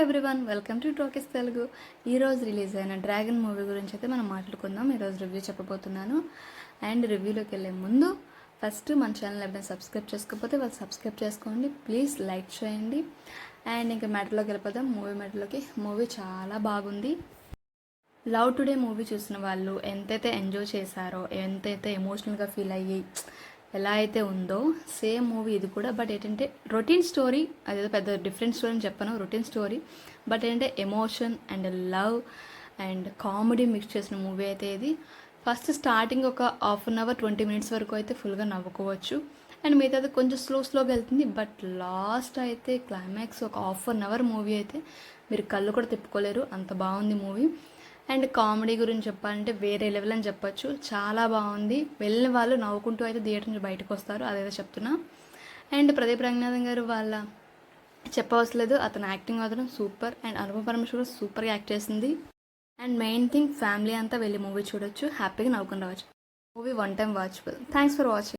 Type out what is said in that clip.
Everyone, welcome to talkies Telugu. ఈరోజు release అయిన dragon movie గురించి అయితే మనం మాట్లాడుకుందాం. ఈరోజు రివ్యూ చెప్పబోతున్నాను. అండ్ రివ్యూలోకి వెళ్ళే ముందు ఫస్ట్ మన ఛానల్ ఎవరైనా సబ్స్క్రైబ్ చేసుకోకపోతే వాళ్ళు సబ్స్క్రైబ్ చేసుకోండి, ప్లీజ్ లైక్ చేయండి. అండ్ ఇంకా మ్యాటర్లోకి వెళ్ళిపోదాం. మ్యాటర్లోకి మూవీ చాలా బాగుంది. లవ్ టుడే మూవీ చూసిన వాళ్ళు ఎంతైతే ఎంజాయ్ చేశారో, ఎంతైతే ఎమోషనల్గా ఫీల్ అయ్యి ఎలా అయితే ఉందో సేమ్ మూవీ ఇది కూడా. బట్ ఏంటంటే రొటీన్ స్టోరీ, అదేదో పెద్ద డిఫరెంట్ స్టోరీ అని చెప్పను, రొటీన్ స్టోరీ. బట్ ఏంటంటే emotion and love and comedy mix చేసిన మూవీ అయితే ఇది. ఫస్ట్ స్టార్టింగ్ ఒక హాఫ్ అన్ అవర్ 20 minutes వరకు అయితే ఫుల్గా నవ్వుకోవచ్చు. అండ్ మిగతాది కొంచెం స్లోగా వెళ్తుంది. బట్ లాస్ట్ అయితే క్లైమాక్స్ ఒక హాఫ్ అన్ అవర్ మూవీ అయితే మీరు కళ్ళు కూడా తిప్పుకోలేరు, అంత బాగుంది మూవీ. అండ్ కామెడీ గురించి చెప్పాలంటే వేరే లెవెల్ అని చెప్పొచ్చు, చాలా బాగుంది. వెళ్ళిన వాళ్ళు నవ్వుకుంటూ అయితే థియేటర్ నుంచి బయటకు వస్తారు, అదేదో చెప్తున్నా. అండ్ ప్రదీప్ రంగనాథన్ గారు వాళ్ళ చెప్పవసరం లేదు, అతను యాక్టింగ్ మాత్రం సూపర్. అండ్ అనుపమ పరమేశ్వర్ కూడా సూపర్గా యాక్ట్ చేసింది. అండ్ మెయిన్ థింగ్, ఫ్యామిలీ అంతా వెళ్ళి మూవీ చూడొచ్చు, హ్యాపీగా నవ్వుకుని రావచ్చు. Movie 1 time watchable. Thanks for watching.